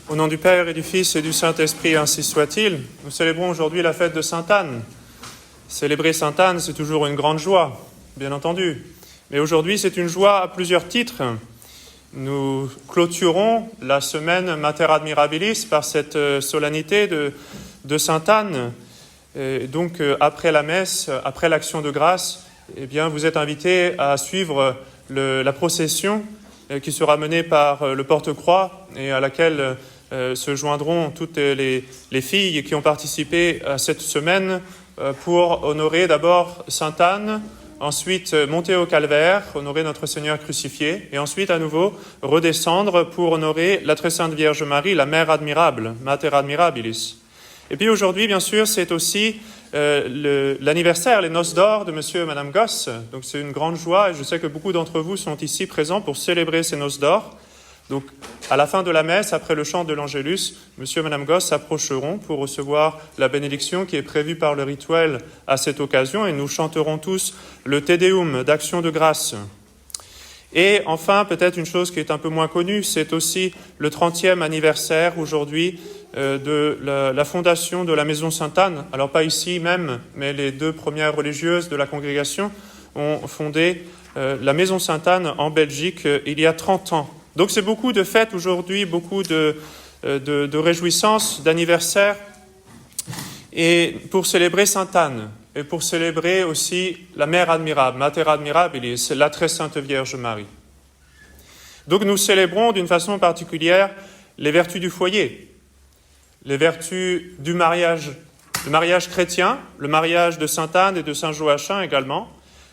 Au nom du Père et du Fils et du Saint-Esprit, ainsi soit-il. Nous célébrons aujourd'hui la fête de Sainte-Anne. Célébrer Sainte-Anne, c'est toujours une grande joie, bien entendu. Mais aujourd'hui, c'est une joie à plusieurs titres. Nous clôturons la semaine Mater Admirabilis par cette solennité de Sainte-Anne. Et donc, après la messe, après l'action de grâce, eh bien, vous êtes invités à suivre la procession qui sera menée par le porte-croix et à laquelle se joindront toutes les filles qui ont participé à cette semaine pour honorer d'abord Sainte Anne, ensuite monter au calvaire, honorer notre Seigneur crucifié, et ensuite à nouveau redescendre pour honorer la très sainte Vierge Marie, la Mère admirable, Mater Admirabilis. Et puis aujourd'hui, bien sûr, c'est aussi l'anniversaire, les noces d'or de Monsieur et Madame Gosse. Donc c'est une grande joie et je sais que beaucoup d'entre vous sont ici présents pour célébrer ces noces d'or. Donc à la fin de la messe, après le chant de l'Angélus, Monsieur et Madame Gosse s'approcheront pour recevoir la bénédiction qui est prévue par le rituel à cette occasion et nous chanterons tous le Te Deum d'action de grâce. Et enfin, peut-être une chose qui est un peu moins connue, c'est aussi le 30e anniversaire aujourd'hui de la fondation de la Maison Sainte-Anne. Alors pas ici même, mais les deux premières religieuses de la congrégation ont fondé la Maison Sainte-Anne en Belgique il y a 30 ans. Donc c'est beaucoup de fêtes aujourd'hui, beaucoup de réjouissances, d'anniversaires, et pour célébrer Sainte-Anne. Et pour célébrer aussi la Mère admirable, Mater Admirabilis, la très sainte Vierge Marie. Donc nous célébrons d'une façon particulière les vertus du foyer, les vertus du mariage, le mariage chrétien, le mariage de Sainte Anne et de Saint Joachim également,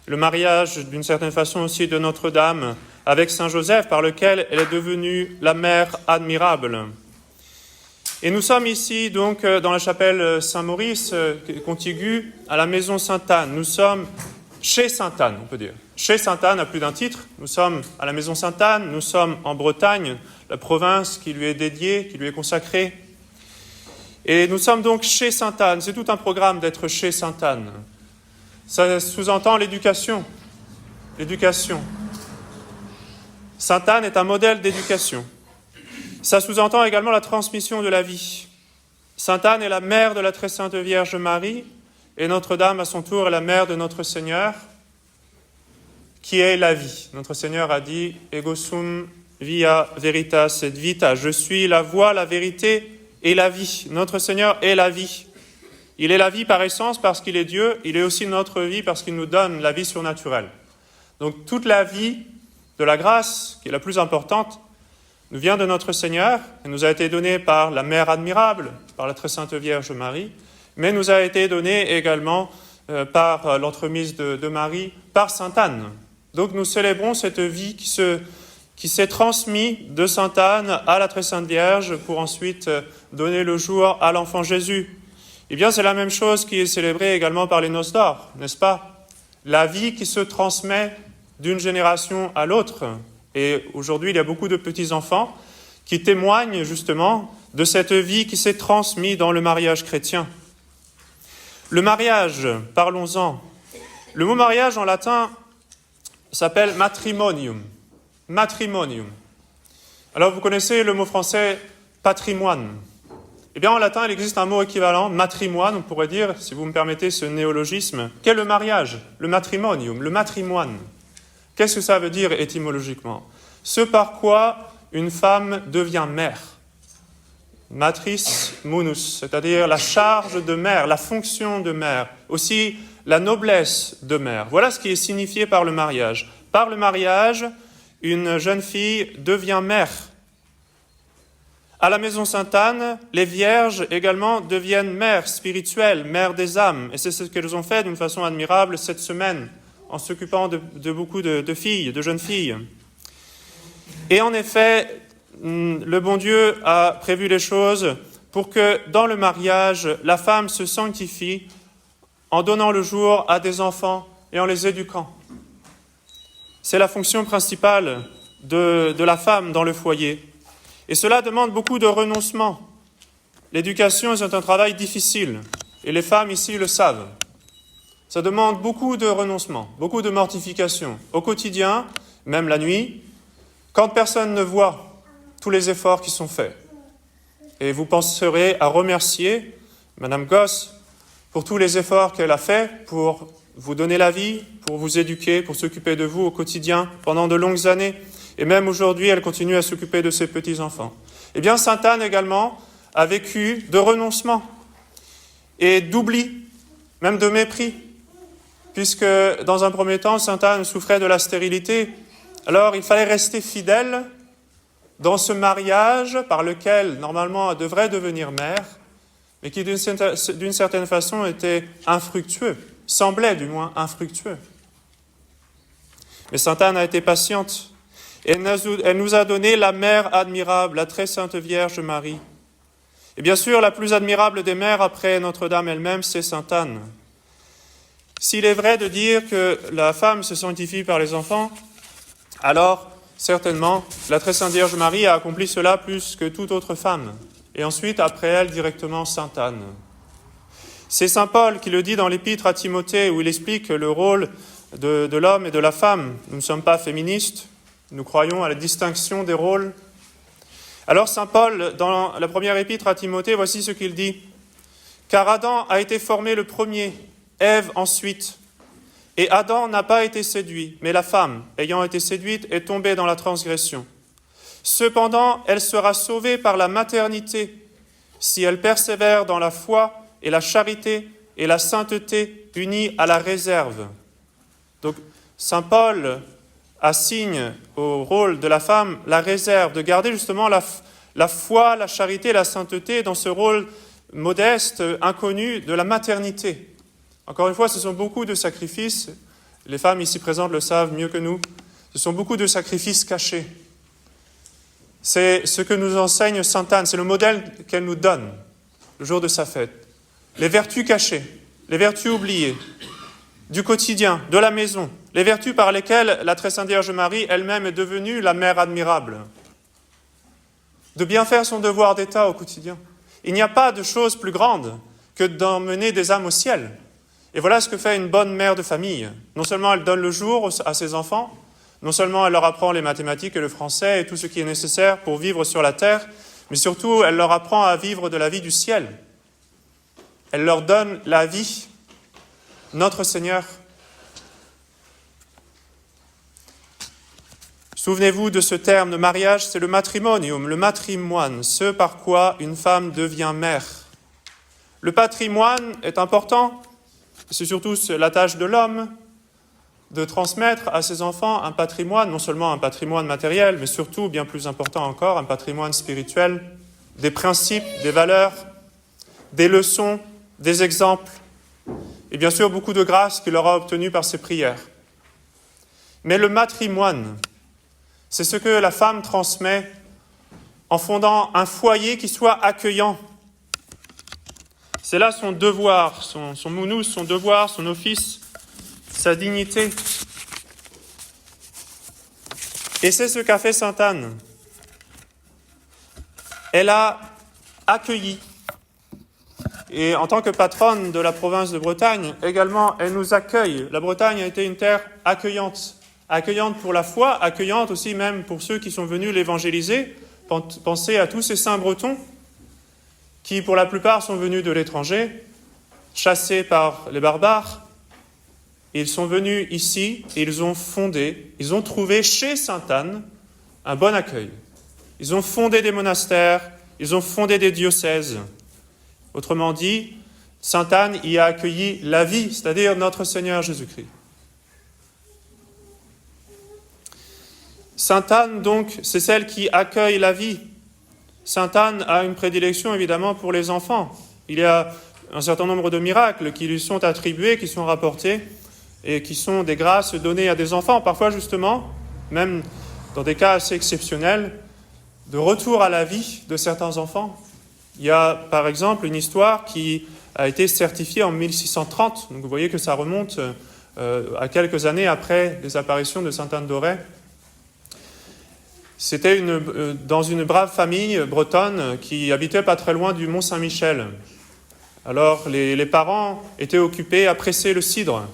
le mariage d'une certaine façon aussi de Notre-Dame avec Saint Joseph par lequel elle est devenue la Mère admirable. Et nous sommes ici donc dans la chapelle Saint-Maurice, contiguë à la maison Sainte-Anne. Nous sommes chez Sainte-Anne, on peut dire. Chez Sainte-Anne à plus d'un titre. Nous sommes à la maison Sainte-Anne, nous sommes en Bretagne, la province qui lui est dédiée, qui lui est consacrée. Et nous sommes donc chez Sainte-Anne. C'est tout un programme d'être chez Sainte-Anne. Ça sous-entend l'éducation. L'éducation. Sainte-Anne est un modèle d'éducation. Ça sous-entend également la transmission de la vie. Sainte Anne est la mère de la très sainte Vierge Marie, et Notre-Dame, à son tour, est la mère de notre Seigneur, qui est la vie. Notre Seigneur a dit « Ego sum via veritas et vita ». Je suis la voie, la vérité et la vie. Notre Seigneur est la vie. Il est la vie par essence parce qu'il est Dieu. Il est aussi notre vie parce qu'il nous donne la vie surnaturelle. Donc toute la vie de la grâce, qui est la plus importante, nous vient de notre Seigneur, et nous a été donnée par la Mère admirable, par la très sainte Vierge Marie, mais nous a été donnée également par l'entremise de Marie, par Sainte Anne. Donc nous célébrons cette vie qui s'est transmise de Sainte Anne à la très sainte Vierge pour ensuite donner le jour à l'enfant Jésus. Eh bien, c'est la même chose qui est célébrée également par les noces d'or, n'est-ce pas? La vie qui se transmet d'une génération à l'autre. Et aujourd'hui, il y a beaucoup de petits-enfants qui témoignent justement de cette vie qui s'est transmise dans le mariage chrétien. Le mariage, parlons-en. Le mot mariage en latin s'appelle matrimonium. Matrimonium. Alors, vous connaissez le mot français patrimoine. Eh bien, en latin, il existe un mot équivalent, matrimoine, on pourrait dire, si vous me permettez ce néologisme. Qu'est le mariage? Le matrimonium, le matrimoine. Qu'est-ce que ça veut dire étymologiquement? Ce par quoi une femme devient mère. Matris munus, c'est-à-dire la charge de mère, la fonction de mère, aussi la noblesse de mère. Voilà ce qui est signifié par le mariage. Par le mariage, une jeune fille devient mère. À la maison Sainte-Anne, les vierges également deviennent mères spirituelles, mères des âmes. Et c'est ce qu'elles ont fait d'une façon admirable cette semaine, en s'occupant de beaucoup de filles, de jeunes filles. Et en effet, le bon Dieu a prévu les choses pour que dans le mariage, la femme se sanctifie en donnant le jour à des enfants et en les éduquant. C'est la fonction principale de la femme dans le foyer. Et cela demande beaucoup de renoncement. L'éducation est un travail difficile, et les femmes ici le savent. Ça demande beaucoup de renoncement, beaucoup de mortification. Au quotidien, même la nuit, quand personne ne voit tous les efforts qui sont faits. et vous penserez à remercier Madame Goss pour tous les efforts qu'elle a faits pour vous donner la vie, pour vous éduquer, pour s'occuper de vous au quotidien pendant de longues années. Et même aujourd'hui, elle continue à s'occuper de ses petits-enfants. Eh bien, sainte Anne également a vécu de renoncement et d'oubli, même de mépris, puisque dans un premier temps, sainte Anne souffrait de la stérilité. Alors, il fallait rester fidèle dans ce mariage par lequel, normalement, elle devrait devenir mère, mais qui, d'une certaine façon, était infructueux, semblait du moins infructueux. Mais sainte Anne a été patiente. Et elle nous a donné la mère admirable, la très sainte Vierge Marie. Et bien sûr, la plus admirable des mères après Notre-Dame elle-même, c'est sainte Anne. S'il est vrai de dire que la femme se sanctifie par les enfants, alors certainement la très sainte Vierge Marie a accompli cela plus que toute autre femme. Et ensuite, après elle, directement sainte Anne. C'est saint Paul qui le dit dans l'épître à Timothée, où il explique le rôle de l'homme et de la femme. Nous ne sommes pas féministes. Nous croyons à la distinction des rôles. Alors saint Paul, dans la première épître à Timothée, voici ce qu'il dit. « Car Adam a été formé le premier, Ève ensuite. Et Adam n'a pas été séduit, mais la femme, ayant été séduite, est tombée dans la transgression. Cependant, elle sera sauvée par la maternité, si elle persévère dans la foi et la charité et la sainteté unies à la réserve. » Donc, saint Paul assigne au rôle de la femme la réserve, de garder justement la foi, la charité et la sainteté dans ce rôle modeste, inconnu de la maternité. Encore une fois, ce sont beaucoup de sacrifices, les femmes ici présentes le savent mieux que nous, ce sont beaucoup de sacrifices cachés. C'est ce que nous enseigne sainte Anne, c'est le modèle qu'elle nous donne le jour de sa fête. Les vertus cachées, les vertus oubliées, du quotidien, de la maison, les vertus par lesquelles la très sainte Vierge Marie elle-même est devenue la mère admirable. De bien faire son devoir d'État au quotidien. Il n'y a pas de chose plus grande que d'emmener des âmes au ciel. Et voilà ce que fait une bonne mère de famille. Non seulement elle donne le jour à ses enfants, non seulement elle leur apprend les mathématiques et le français et tout ce qui est nécessaire pour vivre sur la terre, mais surtout elle leur apprend à vivre de la vie du ciel. Elle leur donne la vie, notre Seigneur. Souvenez-vous de ce terme de mariage, c'est le matrimonium, le matrimoine, ce par quoi une femme devient mère. Le patrimoine est important, c'est surtout la tâche de l'homme de transmettre à ses enfants un patrimoine, non seulement un patrimoine matériel, mais surtout, bien plus important encore, un patrimoine spirituel, des principes, des valeurs, des leçons, des exemples, et bien sûr beaucoup de grâce qu'il aura obtenues par ses prières. Mais le matrimoine, c'est ce que la femme transmet en fondant un foyer qui soit accueillant. C'est là son devoir, son mounous, son devoir, son office, sa dignité. Et c'est ce qu'a fait sainte Anne. Elle a accueilli. Et en tant que patronne de la province de Bretagne, également, elle nous accueille. La Bretagne a été une terre accueillante. Accueillante pour la foi, accueillante aussi même pour ceux qui sont venus l'évangéliser. Pensez à tous ces saints bretons qui, pour la plupart, sont venus de l'étranger, chassés par les barbares. Ils sont venus ici et ils ont trouvé chez sainte Anne un bon accueil. Ils ont fondé des monastères, ils ont fondé des diocèses. Autrement dit, sainte Anne y a accueilli la vie, c'est-à-dire notre Seigneur Jésus-Christ. Sainte Anne, donc, c'est celle qui accueille la vie. Sainte Anne a une prédilection, évidemment, pour les enfants. Il y a un certain nombre de miracles qui lui sont attribués, qui sont rapportés, et qui sont des grâces données à des enfants. Parfois, justement, même dans des cas assez exceptionnels, de retour à la vie de certains enfants. Il y a, par exemple, une histoire qui a été certifiée en 1630. Donc, vous voyez que ça remonte à quelques années après les apparitions de sainte Anne d'Auray. C'était dans une brave famille bretonne qui habitait pas très loin du Mont Saint-Michel. Alors, les parents étaient occupés à presser le cidre.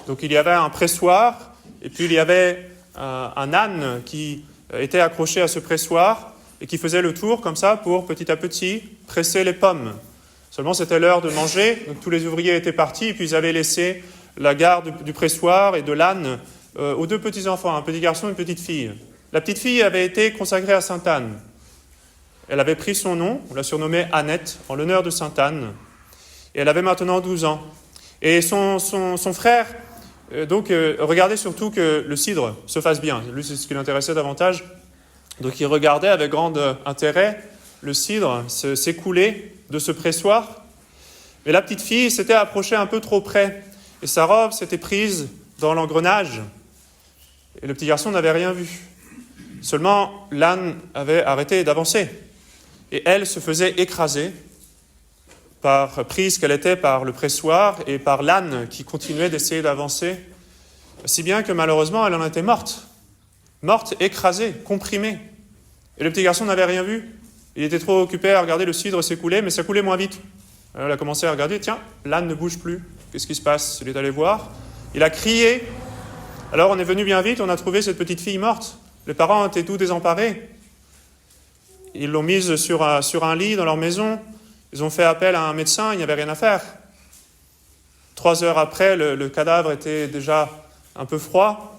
Donc, il y avait un pressoir, et puis il y avait un âne qui était accroché à ce pressoir, et qui faisait le tour comme ça pour petit à petit presser les pommes. Seulement c'était l'heure de manger, donc tous les ouvriers étaient partis, et puis ils avaient laissé la garde du pressoir et de l'âne aux deux petits-enfants, un petit garçon et une petite fille. La petite fille avait été consacrée à Sainte Anne. Elle avait pris son nom, on l'a surnommée Annette, en l'honneur de Sainte Anne, et elle avait maintenant 12 ans. Et son frère, regardait surtout que le cidre se fasse bien. Lui, c'est ce qui l'intéressait davantage. Donc il regardait avec grand intérêt le cidre s'écouler de ce pressoir. Mais la petite fille s'était approchée un peu trop près, et sa robe s'était prise dans l'engrenage. Et le petit garçon n'avait rien vu. Seulement, l'âne avait arrêté d'avancer. Et elle se faisait écraser, prise qu'elle était par le pressoir et par l'âne qui continuait d'essayer d'avancer, si bien que malheureusement, elle en était morte. Morte, écrasée, comprimée. Et le petit garçon n'avait rien vu. Il était trop occupé à regarder le cidre s'écouler, mais ça coulait moins vite. Alors il a commencé à regarder, tiens, l'âne ne bouge plus. Qu'est-ce qui se passe? Il est allé voir. Il a crié. Alors on est venu bien vite, on a trouvé cette petite fille morte. Les parents étaient tout désemparés. Ils l'ont mise sur un lit dans leur maison. Ils ont fait appel à un médecin, il n'y avait rien à faire. 3 heures après, le cadavre était déjà un peu froid.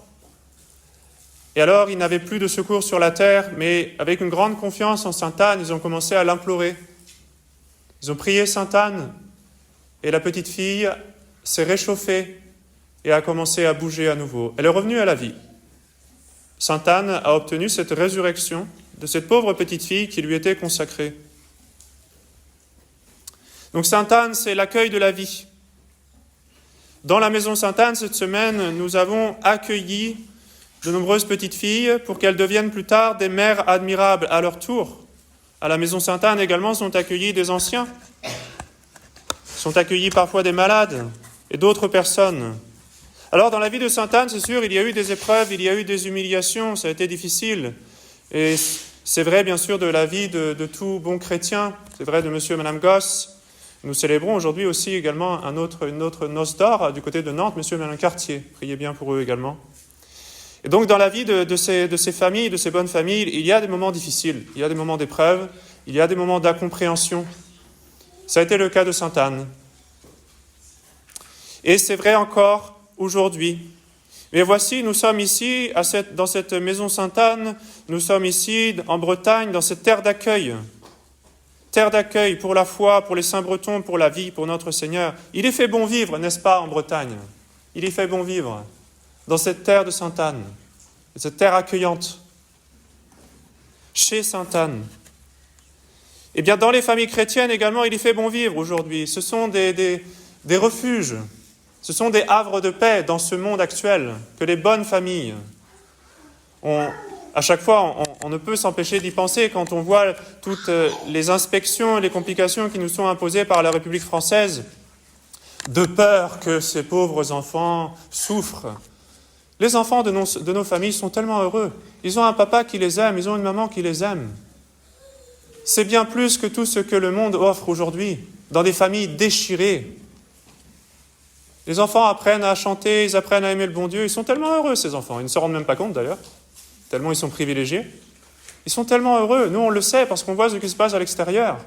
Et alors, ils n'avaient plus de secours sur la terre, mais avec une grande confiance en Sainte Anne, ils ont commencé à l'implorer. Ils ont prié Sainte Anne, et la petite fille s'est réchauffée et a commencé à bouger à nouveau. Elle est revenue à la vie. Sainte Anne a obtenu cette résurrection de cette pauvre petite fille qui lui était consacrée. Donc Sainte Anne, c'est l'accueil de la vie. Dans la maison Sainte Anne, cette semaine, nous avons accueilli de nombreuses petites filles pour qu'elles deviennent plus tard des mères admirables à leur tour. À la maison Sainte Anne également sont accueillis des anciens, sont accueillis parfois des malades et d'autres personnes. Alors dans la vie de Sainte Anne, c'est sûr, il y a eu des épreuves, il y a eu des humiliations, ça a été difficile. Et c'est vrai bien sûr de la vie de tout bon chrétien, c'est vrai de monsieur et madame Gosse. Nous célébrons aujourd'hui aussi également une autre noce d'or du côté de Nantes, monsieur et madame Cartier. Priez bien pour eux également. Et donc dans la vie de ces familles, de ces bonnes familles, il y a des moments difficiles, il y a des moments d'épreuve, il y a des moments d'incompréhension. Ça a été le cas de Sainte Anne. Et c'est vrai encore aujourd'hui. Mais voici, nous sommes ici, dans cette maison Sainte Anne, nous sommes ici en Bretagne, dans cette terre d'accueil. Terre d'accueil pour la foi, pour les Saint-Bretons, pour la vie, pour notre Seigneur. Il est fait bon vivre, n'est-ce pas, en Bretagne? Il est fait bon vivre dans cette terre de Sainte Anne, cette terre accueillante, chez Sainte Anne. Eh bien, dans les familles chrétiennes également, il est fait bon vivre aujourd'hui. Ce sont des refuges, ce sont des havres de paix dans ce monde actuel que les bonnes familles à chaque fois, on ne peut s'empêcher d'y penser quand on voit toutes les inspections et les complications qui nous sont imposées par la République française, de peur que ces pauvres enfants souffrent. Les enfants de nos familles sont tellement heureux. Ils ont un papa qui les aime, ils ont une maman qui les aime. C'est bien plus que tout ce que le monde offre aujourd'hui, dans des familles déchirées. Les enfants apprennent à chanter, ils apprennent à aimer le bon Dieu. Ils sont tellement heureux, ces enfants. Ils ne se rendent même pas compte, d'ailleurs. Tellement ils sont privilégiés. Ils sont tellement heureux. Nous, on le sait parce qu'on voit ce qui se passe à l'extérieur.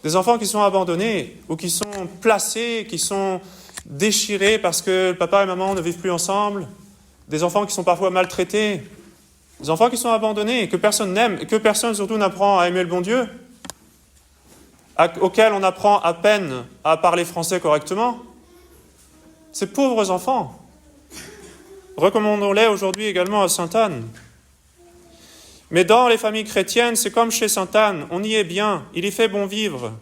Des enfants qui sont abandonnés ou qui sont placés, qui sont déchirés parce que papa et maman ne vivent plus ensemble. Des enfants qui sont parfois maltraités. Des enfants qui sont abandonnés, que personne n'aime, et que personne surtout n'apprend à aimer le bon Dieu, auxquels on apprend à peine à parler français correctement. Ces pauvres enfants. Recommandons-les aujourd'hui également à Sainte Anne. Mais dans les familles chrétiennes, c'est comme chez Sainte Anne, on y est bien, il y fait bon vivre.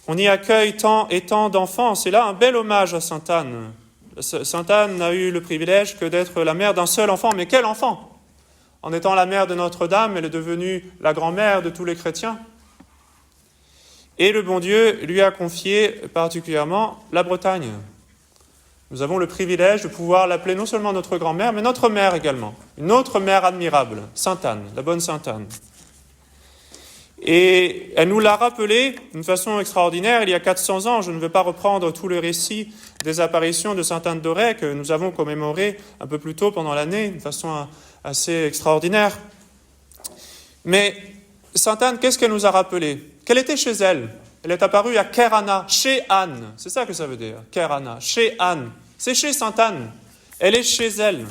On y accueille tant et tant d'enfants. C'est là un bel hommage à Sainte Anne. Sainte Anne n'a eu le privilège que d'être la mère d'un seul enfant. Mais quel enfant! En étant la mère de Notre-Dame, elle est devenue la grand-mère de tous les chrétiens. Et le bon Dieu lui a confié particulièrement la Bretagne. Nous avons le privilège de pouvoir l'appeler non seulement notre grand-mère, mais notre mère également. Une autre mère admirable, Sainte Anne, la bonne Sainte Anne. Et elle nous l'a rappelé d'une façon extraordinaire il y a 400 ans. Je ne vais pas reprendre tout le récit des apparitions de Sainte Anne d'Auray que nous avons commémoré un peu plus tôt pendant l'année, d'une façon assez extraordinaire. Mais Sainte Anne, qu'est-ce qu'elle nous a rappelé? Qu'elle était chez elle. Elle est apparue à Kerana, chez Anne. C'est ça que ça veut dire, Kerana, chez Anne. C'est chez Sainte Anne. Elle est chez elle.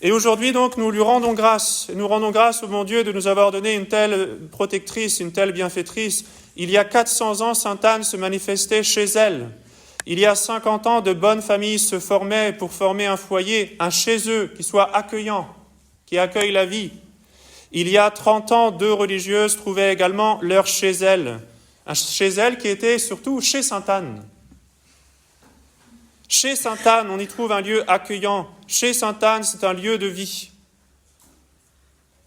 Et aujourd'hui, donc, nous lui rendons grâce. Et nous rendons grâce au bon Dieu de nous avoir donné une telle protectrice, une telle bienfaitrice. Il y a 400 ans, Sainte Anne se manifestait chez elle. Il y a 50 ans, de bonnes familles se formaient pour former un foyer, un chez eux, qui soit accueillant, qui accueille la vie. Il y a 30 ans, 2 religieuses trouvaient également leur chez elles. Un chez elles qui était surtout chez Sainte Anne. Chez Sainte Anne, on y trouve un lieu accueillant. Chez Sainte Anne, c'est un lieu de vie.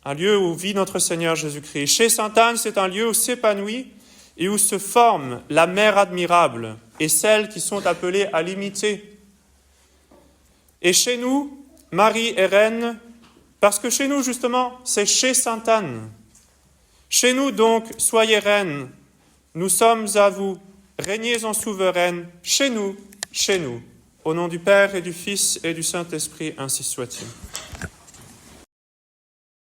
Un lieu où vit notre Seigneur Jésus-Christ. Chez Sainte Anne, c'est un lieu où s'épanouit et où se forme la mère admirable et celles qui sont appelées à l'imiter. Et chez nous, Marie est reine, parce que chez nous, justement, c'est chez Sainte Anne. Chez nous, donc, soyez reine. Nous sommes à vous. Régnez en souveraine. Chez nous. Au nom du Père et du Fils et du Saint-Esprit, ainsi soit-il.